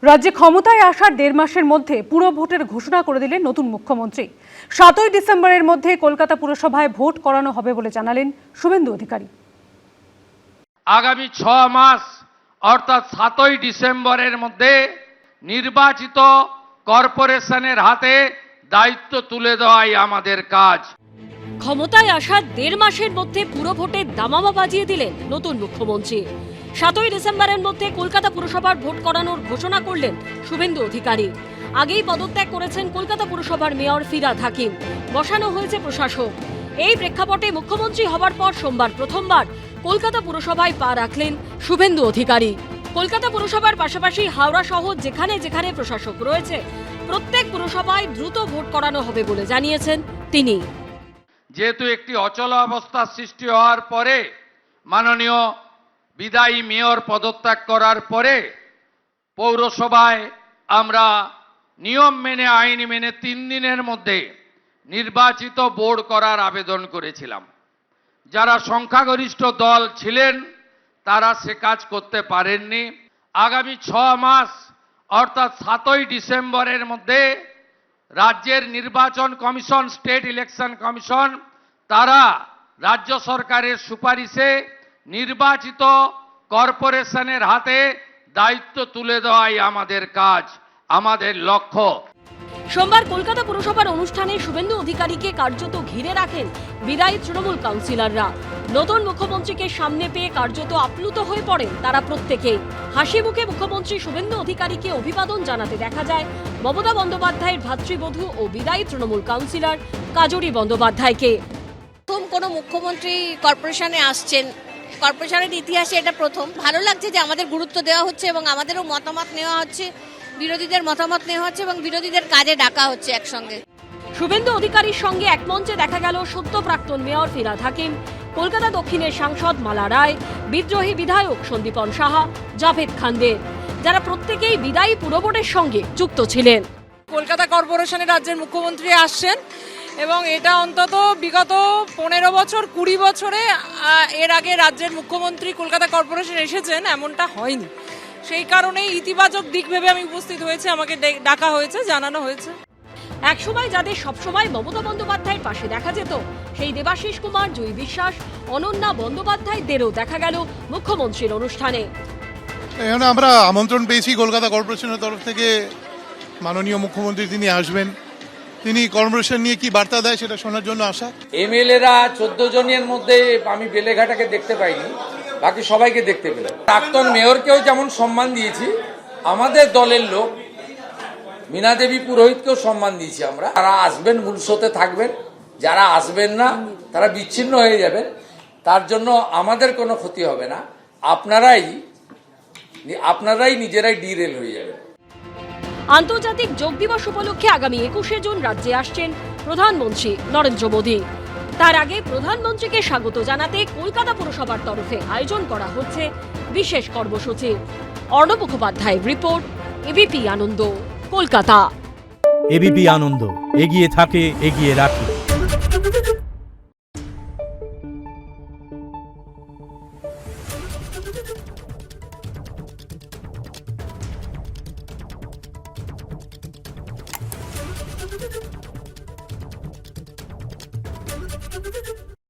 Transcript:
রাজ্যে ক্ষমতায় আসার ১.৫ মাসের মধ্যে পুরো ভোটের ঘোষণা করে দিলেন নতুন মুখ্যমন্ত্রী। ৭ই ডিসেম্বরের মধ্যে কলকাতা পুরসভায় ভোট করানো হবে বলে জানালেন শুভেন্দু অধিকারী। আগামী ৬ মাস অর্থাৎ ৭ই ডিসেম্বরের মধ্যে নির্বাচিত কর্পোরেশনের হাতে দায়িত্ব তুলে দেওয়াই আমাদের কাজ। ক্ষমতায় আসার ১.৫ মাসের মধ্যে পুরো ভোটের দামামা বাজিয়ে দিলেন নতুন মুখ্যমন্ত্রী। ৭ই ডিসেম্বরের মধ্যে কলকাতা পুরসভার ভোট করানোর ঘোষণা করলেন শুভেন্দু অধিকারী। আগেই পদত্যাগ করেছেন কলকাতা পুরসভার মেয়র ফিরহাদ হাকিম, বসানো হয়েছে প্রশাসক। এই প্রেক্ষাপটে মুখ্যমন্ত্রী হবার পর সোমবার প্রথমবার কলকাতা পুরসভায় পা রাখলেন শুভেন্দু অধিকারী। কলকাতা পুরসভার পাশাপাশি হাওড়া সহ যেখানে যেখানে প্রশাসক রয়েছে প্রত্যেক পুরসভায় দ্রুত ভোট করানো হবে বলে জানিয়েছেন তিনি। যেহেতু একটি অচল অবস্থার সৃষ্টি হওয়ার পরে মাননীয় বিদায়ী মেয়র পদত্যাগ করার পরে পৌরসভায় আমরা নিয়ম মেনে আইন মেনে ৩ দিনের মধ্যে নির্বাচিত বোর্ড করার আবেদন করেছিলাম। যারা সংখ্যাগরিষ্ঠ দল ছিলেন তারা সে কাজ করতে পারেননি। আগামী ৬ মাস অর্থাৎ ৭ই ডিসেম্বরের মধ্যে রাজ্যের নির্বাচন কমিশন, স্টেট ইলেকশন কমিশন, তারা রাজ্য সরকারের সুপারিশে নির্বাচিত কর্পোরেশনের হাতে দায়িত্ব তুলে দেওয়াই আমাদের কাজ, আমাদের লক্ষ্য। সোমবার কলকাতা পুরসভার অনুষ্ঠানে শুভেন্দু অধিকারীকে কার্যত ঘিরে রাখেন বিদায়ী তৃণমূল কাউন্সিলররা। নতুন মুখ্যমন্ত্রীকে সামনে পেয়ে কার্যত আপ্লুত হয়ে পড়েন তারা প্রত্যেকেই। হাসি মুখে মুখ্যমন্ত্রী শুভেন্দু অধিকারীকে অভিবাদন জানাতে দেখা যায় মমতা বন্দ্যোপাধ্যায়ের ভাতৃবধূ ও বিদায়ী তৃণমূল কাউন্সিলর কাজরি বন্দ্যোপাধ্যায়কে। প্রথম কোনো মুখ্যমন্ত্রী কর্পোরেশনে আসছেন, কর্পোরেশনের ইতিহাসে এটা প্রথম। ভালো লাগছে যে আমাদের গুরুত্ব দেওয়া হচ্ছে এবং আমাদেরও মতামত নেওয়া হচ্ছে, বিরোধীদের মতামত নেওয়া হচ্ছে এবং বিরোধীদের কাজে ডাকা হচ্ছে একসঙ্গে। শুভেন্দু অধিকারীর সঙ্গে এক মঞ্চে দেখা গেল সদ্য প্রাক্তন মেয়র ফিরহাদ হাকিম, কলকাতা দক্ষিণের সাংসদ মালা রায়, বিদ্রোহী বিধায়ক সন্দীপন সাহা, জাভেদ খানদের, যারা প্রত্যেকেই বিদায়ী পুরভোটের সঙ্গে যুক্ত ছিলেন। কলকাতা কর্পোরেশনের রাজ্যের মুখ্যমন্ত্রী আসছেন এবং এটা অন্তত বিগত ১৫ বছর ২০ বছরে এর আগে রাজ্যের মুখ্যমন্ত্রী কলকাতা কর্পোরেশন এসেছেন এমনটা হয়নি। সেই কারণেই ইতিবাচক দিক ভেবে আমি উপস্থিত হয়েছে, আমাকে ডাকা হয়েছে, জানানো হয়েছে। একসময় যাদের সবসময় মমতা বন্দ্যোপাধ্যায়ের পাশে দেখা যেত, সেই দেবাশিস কুমার, জয়ী বিশ্বাস, অনন্যা বন্দ্যোপাধ্যায়দেরও দেখা গেল মুখ্যমন্ত্রীর অনুষ্ঠানে। এখানে আমরা আমন্ত্রণ পেয়েছি কলকাতা কর্পোরেশনের তরফ থেকে, মাননীয় মুখ্যমন্ত্রী তিনি আসবেন, তিনি কর্পোরেশন নিয়ে কি বার্তা দেয় সেটা শোনার জন্য আসা। এমএলএরা ১৪ জনের মধ্যে আমি বেলেঘাটাকে দেখতে পাইনি, বাকি সবাইকে দেখতে পেলাম। প্রাক্তন মেয়রকেও যেমন সম্মান দিয়েছি, আমাদের দলের লোক মীনা দেবী পুরোহিতকেও সম্মান দিয়েছি আমরা। যারা আসবেন মূল শোতে থাকবেন, যারা আসবেন না তারা বিচ্ছিন্ন হয়ে যাবেন, তার জন্য আমাদের কোনো ক্ষতি হবে না। আপনারাই নিজেরাই ডিরেল হয়ে যাবেন। আন্তর্জাতিক যোগ দিবস উপলক্ষে আগামী ২১শে জুন রাজ্যে আসছেন প্রধানমন্ত্রী নরেন্দ্র মোদী। তার আগে প্রধানমন্ত্রীকে স্বাগত জানাতে কলকাতা পুরসভার তরফে আয়োজন করা হচ্ছে বিশেষ কর্মসূচি। অর্ণব মুখোপাধ্যায়ের রিপোর্ট, এবিপি আনন্দ, কলকাতা। এবিপি আনন্দ, এগিয়ে থাকে, এগিয়ে রাখে।